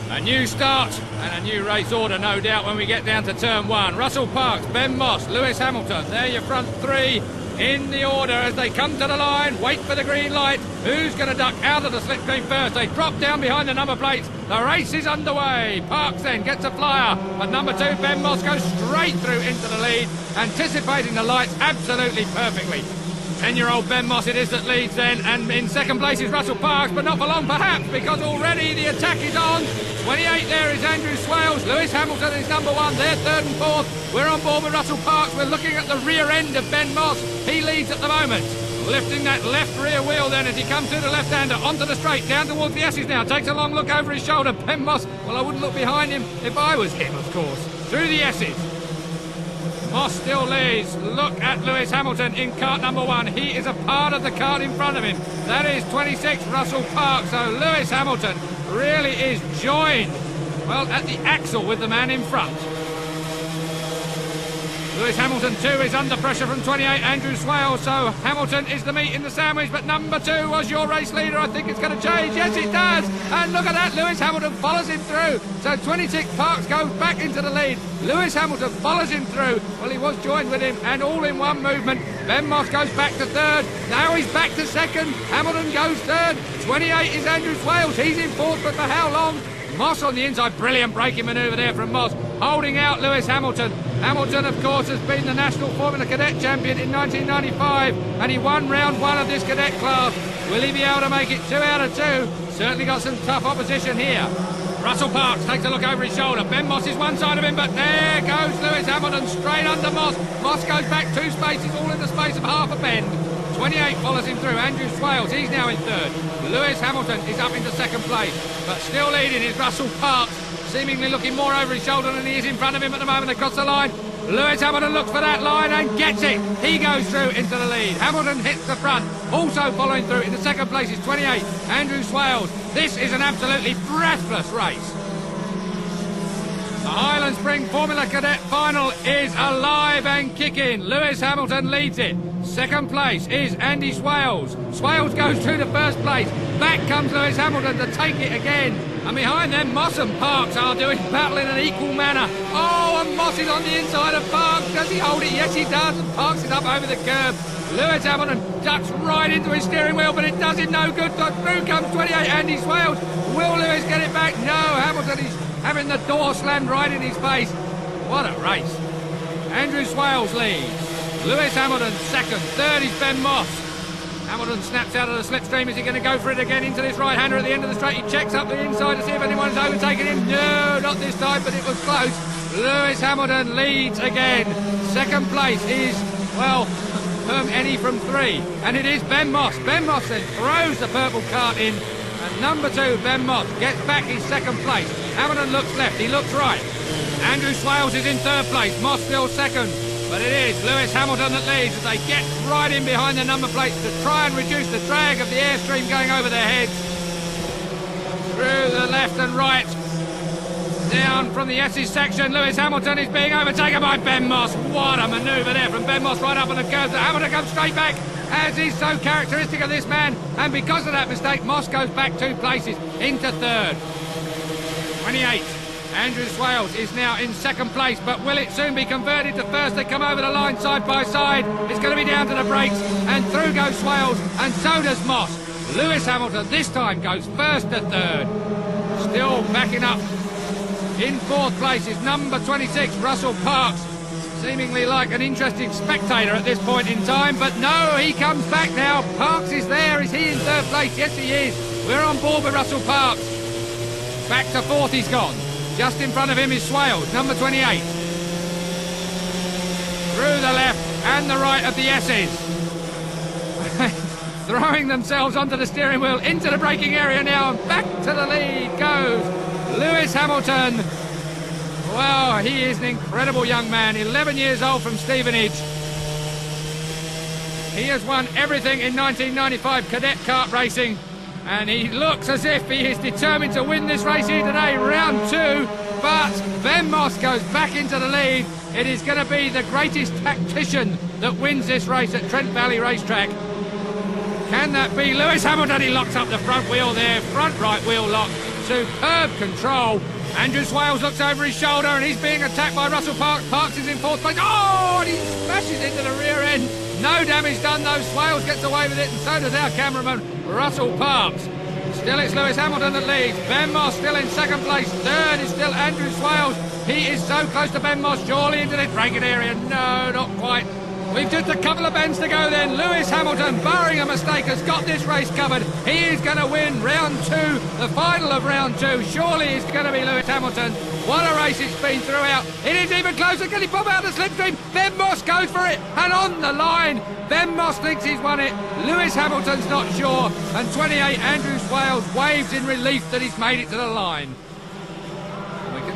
A new start and a new race order, no doubt, when we get down to turn one. Russell Parks, Ben Moss, Lewis Hamilton. They're your front three in the order as they come to the line. Wait for the green light. Who's going to duck out of the slipstream first? They drop down behind the number plates. The race is underway. Parks then gets a flyer, but number 2, Ben Moss, goes straight through into the lead, anticipating the lights absolutely perfectly. 10-year-old Ben Moss it is that leads then, and in second place is Russell Parks, but not for long perhaps, because already the attack is on. 28 there is Andrew Swales. Lewis Hamilton is number 1. They're third and fourth. We're on board with Russell Parks. We're looking at the rear end of Ben Moss. He leads at the moment. Lifting that left rear wheel then as he comes through the left-hander onto the straight, down towards the S's now. Takes a long look over his shoulder. Ben Moss, well, I wouldn't look behind him if I was him, of course. Through the S's. Moss still leads. Look at Lewis Hamilton in kart number 1. He is a part of the kart in front of him. That is 26, Russell Parks. So Lewis Hamilton really is joined, well, at the axle with the man in front. Lewis Hamilton too is under pressure from 28, Andrew Swales. So Hamilton is the meat in the sandwich, but number 2 was your race leader. I think it's going to change. Yes, it does. And look at that, Lewis Hamilton follows him through. So 26, Parks goes back into the lead. Lewis Hamilton follows him through. Well, he was joined with him, and all in one movement. Ben Moss goes back to third. Now he's back to second. Hamilton goes third. 28 is Andrew Swales. He's in fourth, but for how long? Moss on the inside. Brilliant braking manoeuvre there from Moss, holding out Lewis Hamilton. Hamilton, of course, has been the National Formula Cadet Champion in 1995, and he won round 1 of this cadet class. Will he be able to make it 2 out of 2? Certainly got some tough opposition here. Russell Parks takes a look over his shoulder. Ben Moss is one side of him, but there goes Lewis Hamilton straight under Moss. Moss goes back 2 spaces, all in the space of half a bend. 28 follows him through. Andrew Swales, he's now in third. Lewis Hamilton is up into second place, but still leading is Russell Parks, seemingly looking more over his shoulder than he is in front of him at the moment across the line. Lewis Hamilton looks for that line and gets it. He goes through into the lead. Hamilton hits the front. Also following through in the second place is 28, Andrew Swales. This is an absolutely breathless race. The Highland Spring Formula Cadet Final is alive and kicking. Lewis Hamilton leads it. Second place is Andy Swales. Swales goes through to first place. Back comes Lewis Hamilton to take it again. And behind them, Moss and Parks are doing battle in an equal manner. Oh, and Moss is on the inside of Parks. Does he hold it? Yes, he does. And Parks is up over the curb. Lewis Hamilton ducks right into his steering wheel, but it does him no good. Through comes 28, Andy Swales. Will Lewis get it back? No, Hamilton is having the door slammed right in his face. What a race. Andrew Swales leads. Lewis Hamilton second. Third is Ben Moss. Hamilton snaps out of the slipstream. Is he going to go for it again into this right-hander at the end of the straight? He checks up the inside to see if anyone's overtaken him. No, not this time, but it was close. Lewis Hamilton leads again. Second place is, well, Any from 3. And it is Ben Moss. Ben Moss then throws the purple cart in. And number 2, Ben Moss, gets back his second place. Hamilton looks left, he looks right. Andrew Swales is in third place. Moss still second. But it is Lewis Hamilton that leads as they get right in behind the number plates to try and reduce the drag of the airstream going over their heads. Through the left and right. Down from the S's section, Lewis Hamilton is being overtaken by Ben Moss. What a manoeuvre there from Ben Moss right up on the curve. Hamilton comes straight back, as is so characteristic of this man. And because of that mistake, Moss goes back 2 places into third. 28. Andrew Swales is now in second place, but will it soon be converted to first? They come over the line side by side. It's going to be down to the brakes, and through goes Swales, and so does Moss. Lewis Hamilton this time goes first to third. Still backing up. In fourth place is number 26, Russell Parks. Seemingly like an interested spectator at this point in time, but no, he comes back now. Parks is there. Is he in third place? Yes, he is. We're on board with Russell Parks. Back to fourth he's gone. Just in front of him is Swales, number 28. Through the left and the right of the S's. Throwing themselves onto the steering wheel, into the braking area now, and back to the lead goes Lewis Hamilton. Well, he is an incredible young man, 11 years old from Stevenage. He has won everything in 1995 cadet kart racing, and he looks as if he is determined to win this race here today, round 2. But Ben Moss goes back into the lead. It is going to be the greatest tactician that wins this race at Trent Valley Racetrack. Can that be Lewis Hamilton? He locks up the front wheel there, front right wheel lock. superb control. Andrew Swales looks over his shoulder and he's being attacked by Russell Parks. Parks is in fourth place. Oh, and he smashes into the rear end. No damage done though. Swales gets away with it, and so does our cameraman, Russell Parks. Still it's Lewis Hamilton that leads. Ben Moss still in second place. Third is still Andrew Swales. He is so close to Ben Moss, surely into the bracket area. No, not quite. We've just a couple of bends to go then. Lewis Hamilton, barring a mistake, has got this race covered. He is going to win round two, the final of round two. Surely it's going to be Lewis Hamilton. What a race it's been throughout. It is even closer. Can he pop out the slipstream? Ben Moss goes for it. And on the line, Ben Moss thinks he's won it. Lewis Hamilton's not sure. And 28, Andrew Swales waves in relief that he's made it to the line.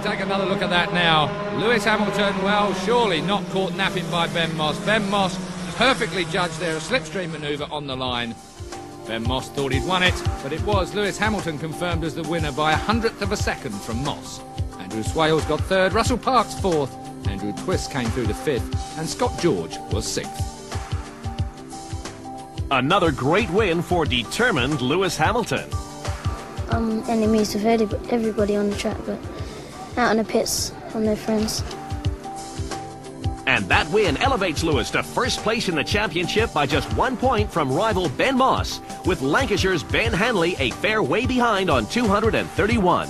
Take another look at that now. Lewis Hamilton, well, surely not caught napping by Ben Moss. Ben Moss perfectly judged there, a slipstream manoeuvre on the line. Ben Moss thought he'd won it, but it was Lewis Hamilton confirmed as the winner by 100th of a second from Moss. Andrew Swales got third, Russell Parks fourth, Andrew Twist came through to fifth, and Scott George was sixth. Another great win for determined Lewis Hamilton. Enemies with everybody on the track, but out in the pits on their friends. And that win elevates Lewis to first place in the championship by just 1 point from rival Ben Moss, with Lancashire's Ben Hanley a fair way behind on 231.